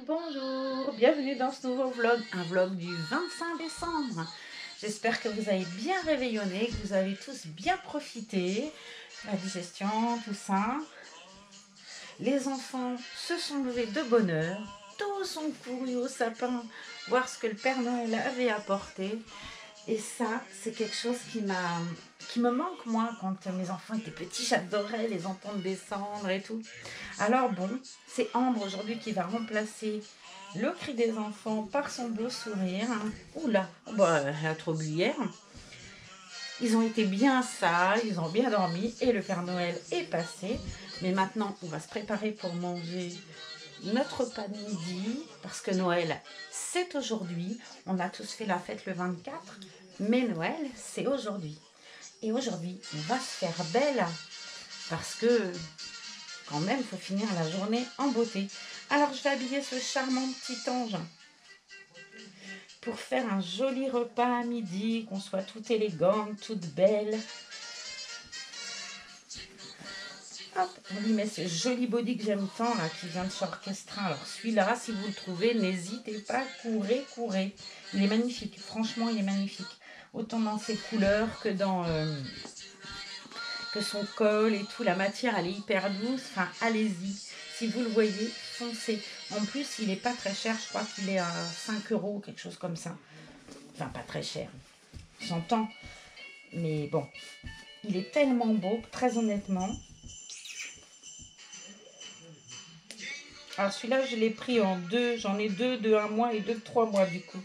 Bonjour, bienvenue dans ce nouveau vlog, un vlog du 25 décembre. J'espère que vous avez bien réveillonné, que vous avez tous bien profité, la digestion, tout ça. Les enfants se sont levés de bonne heure, tous ont couru au sapin voir ce que le Père Noël avait apporté. Et ça, c'est quelque chose qui me manque, moi, quand mes enfants étaient petits. J'adorais les entendre descendre et tout. Alors bon, c'est Ambre aujourd'hui qui va remplacer le cri des enfants par son beau sourire. Oula, bah, elle a trop bu hier. Ils ont été bien sages, ils ont bien dormi et le Père Noël est passé. Mais maintenant, on va se préparer pour manger notre repas de midi parce que Noël, c'est aujourd'hui. On a tous fait la fête le 24, mais Noël, c'est aujourd'hui. Et aujourd'hui, on va se faire belle parce que quand même, il faut finir la journée en beauté. Alors, je vais habiller ce charmant petit ange pour faire un joli repas à midi, qu'on soit toute élégante, toute belle. Hop, on lui met ce joli body que j'aime tant, là, qui vient de chez Orchestra. Alors, celui-là, si vous le trouvez, n'hésitez pas, courez, courez. Il est magnifique, franchement, il est magnifique. Autant dans ses couleurs que dans... que son col et tout, la matière elle est hyper douce, enfin allez-y, si vous le voyez, foncez. En plus il est pas très cher, je crois qu'il est à 5 euros, quelque chose comme ça, enfin pas très cher, j'entends, mais bon, il est tellement beau, très honnêtement. Alors celui-là je l'ai pris en deux, j'en ai deux de 1 mois et deux de 3 mois du coup.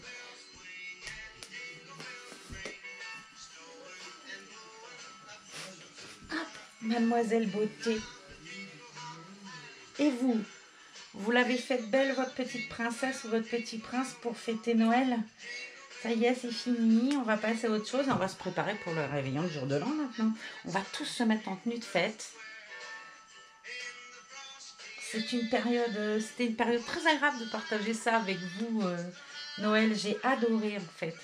Mademoiselle Beauté. Et vous, vous l'avez faite belle, votre petite princesse ou votre petit prince, pour fêter Noël? Ça y est, c'est fini, on va passer à autre chose et on va se préparer pour le réveillon du jour de l'an maintenant. On va tous se mettre en tenue de fête. C'était une période très agréable de partager ça avec vous, Noël. J'ai adoré en fait.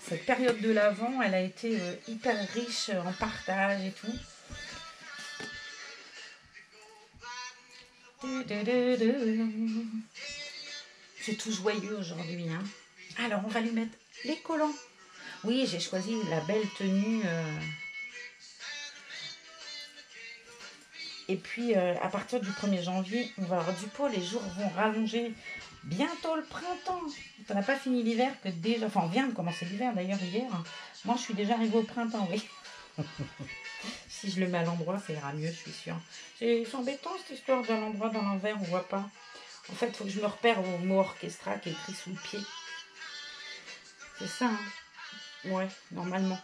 Cette période de l'Avent, elle a été hyper riche en partage et tout. C'est tout joyeux aujourd'hui. Hein. Alors, on va lui mettre les collants. Oui, j'ai choisi la belle tenue. Et puis, à partir du 1er janvier, on va avoir du pot. Les jours vont rallonger. Bientôt le printemps. On n'a pas fini l'hiver que déjà... Enfin, on vient de commencer l'hiver d'ailleurs hier. Moi, je suis déjà arrivée au printemps, oui. Si je le mets à l'endroit, ça ira mieux, je suis sûre. C'est embêtant cette histoire de l'endroit dans l'envers, on voit pas. En fait, il faut que je me repère au mot orchestra qui est écrit sous le pied. C'est ça, hein. Ouais, normalement.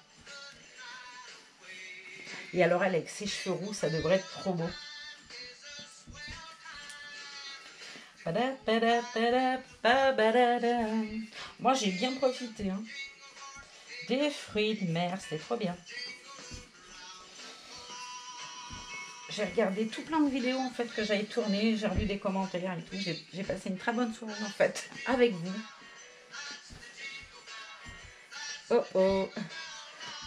Et alors, elle, avec ses cheveux roux, ça devrait être trop beau. Moi, j'ai bien profité. Hein. Des fruits de mer, c'était trop bien. J'ai regardé tout plein de vidéos en fait que j'avais tournées, j'ai revu des commentaires et tout. J'ai passé une très bonne soirée en fait avec vous. Oh oh.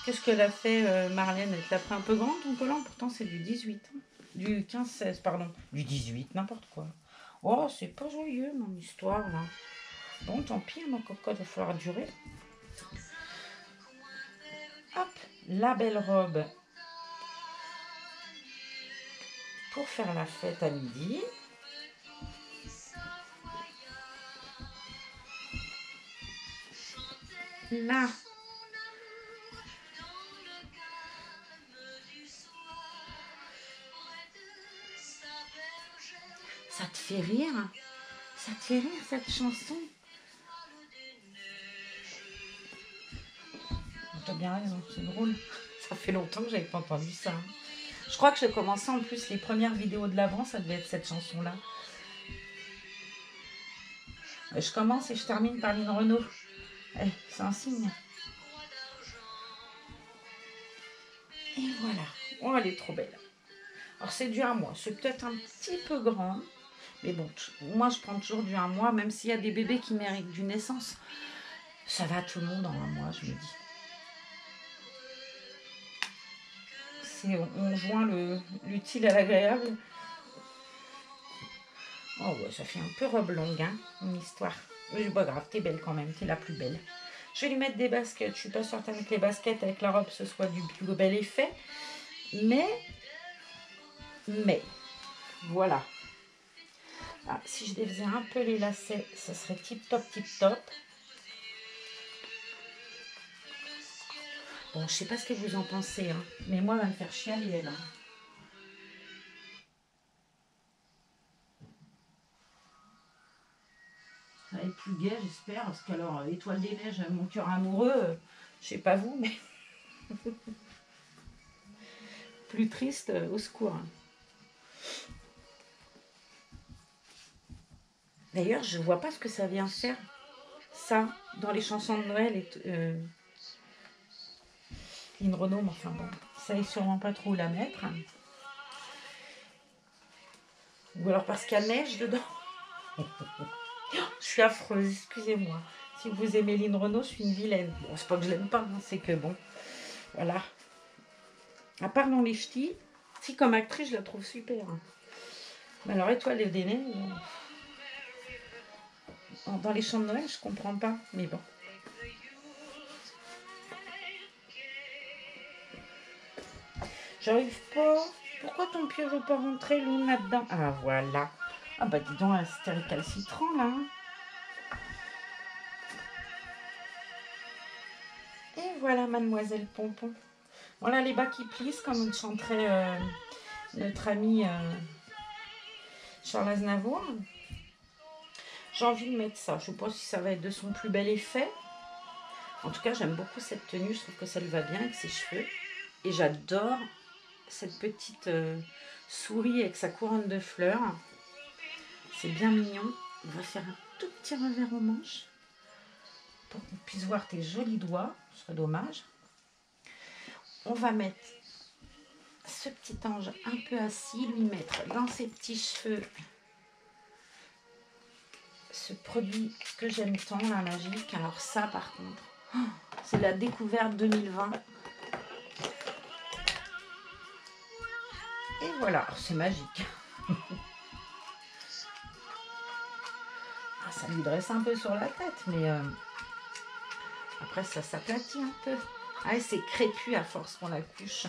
Qu'est-ce qu'elle a fait Marlène? Elle te l'a pris un peu grand ton collant? Pourtant c'est du 18. Hein. Du 15-16 pardon. Du 18, n'importe quoi. Oh c'est pas joyeux mon histoire là. Bon tant pis ma cocotte, il va falloir durer. Hop, la belle robe pour faire la fête à midi. Là, ça te fait rire? Ça te fait rire cette chanson? T'as bien raison, c'est drôle. Ça fait longtemps que j'avais pas entendu ça. Hein. Je crois que j'ai commencé en plus les premières vidéos de l'avant, ça devait être cette chanson-là. Je commence et je termine par Lynn Renaud. Eh, c'est un signe. Et voilà. Oh, elle est trop belle. Alors c'est du 1 mois. C'est peut-être un petit peu grand. Mais bon, moi je prends toujours du 1 mois, même s'il y a des bébés qui méritent du naissance. Ça va tout le monde en 1 mois, je me dis. On joint l'utile à l'agréable. Oh ouais, ça fait un peu robe longue, hein, mon histoire. Mais c'est pas grave, t'es belle quand même, t'es la plus belle. Je vais lui mettre des baskets. Je suis pas certaine que les baskets avec la robe ce soit du plus bel effet. Mais, voilà. Ah, si je défaisais un peu les lacets, ça serait tip top, tip top. Bon, je sais pas ce que vous en pensez, hein, mais moi, elle va me faire chialer, elle. Ça va être plus gai, j'espère, parce qu'alors, étoile des neiges, mon cœur amoureux, je sais pas vous, mais plus triste, au secours. D'ailleurs, je vois pas ce que ça vient faire, ça, dans les chansons de Noël. Lynn Renaud, mais enfin bon, ça est sûrement pas trop où la mettre. Ou alors parce qu'il y a neige dedans. Je suis affreuse, excusez-moi. Si vous aimez Lynn Renaud, je suis une vilaine. Bon, c'est pas que je l'aime pas, hein, c'est que bon, voilà. À part dans les ch'tis, si comme actrice, je la trouve super. Hein. Mais alors, Étoile des neiges, dans les chants de Noël, je comprends pas, mais bon. J'arrive pas. Pourquoi ton pied veut pas rentrer, Lou, là-dedans? Ah, voilà. Ah bah dis donc, c'était récalcitrant, là. Hein. Et voilà, Mademoiselle Pompon. Voilà les bas qui plissent, comme chanterait notre ami Charles Aznavour. J'ai envie de mettre ça. Je ne sais pas si ça va être de son plus bel effet. En tout cas, j'aime beaucoup cette tenue. Je trouve que ça lui va bien avec ses cheveux. Et j'adore cette petite souris avec sa couronne de fleurs. C'est bien mignon. On va faire un tout petit revers aux manches pour qu'on puisse voir tes jolis doigts. Ce serait dommage. On va mettre ce petit ange un peu assis, lui mettre dans ses petits cheveux ce produit que j'aime tant, la magique. Alors ça, par contre, c'est la découverte 2020. Et voilà, c'est magique. Ça lui dresse un peu sur la tête, mais après ça s'aplatit un peu. Ah, c'est crépus à force qu'on la couche.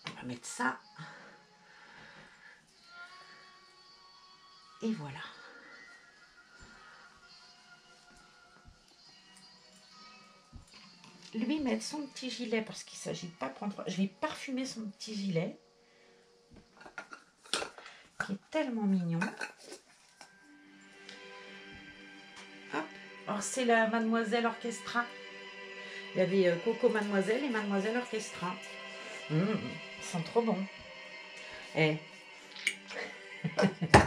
On va mettre ça. Et voilà. Lui mettre son petit gilet parce qu'il ne s'agit pas de prendre. Je vais parfumer son petit gilet qui est tellement mignon. Hop. Alors c'est la Mademoiselle Orchestra. Il y avait Coco Mademoiselle et Mademoiselle Orchestra. Ils sont trop bons. Eh,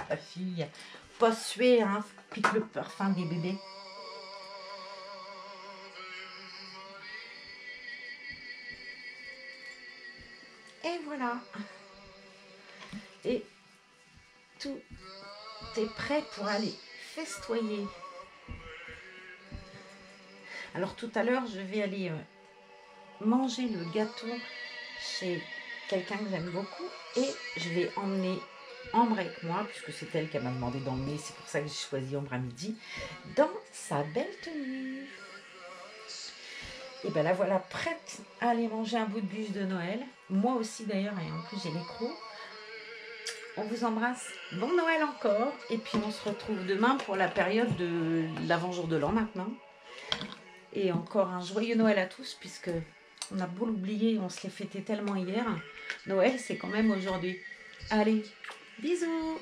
la fille, pas suer, hein, pique le parfum des bébés. Et voilà. Et tout est prêt pour aller festoyer. Alors tout à l'heure, je vais aller manger le gâteau chez quelqu'un que j'aime beaucoup et je vais emmener Ambre avec moi, puisque c'est elle qui m'a demandé d'emmener, c'est pour ça que j'ai choisi Ambre à midi, dans sa belle tenue. Et bien la voilà prête à aller manger un bout de bûche de Noël. Moi aussi d'ailleurs, et en plus j'ai les crocs. On vous embrasse. Bon Noël encore. Et puis on se retrouve demain pour la période de l'avant-jour de l'an maintenant. Et encore un joyeux Noël à tous, puisque on a beau l'oublier, on se l'est fêté tellement hier. Noël, c'est quand même aujourd'hui. Allez, bisous!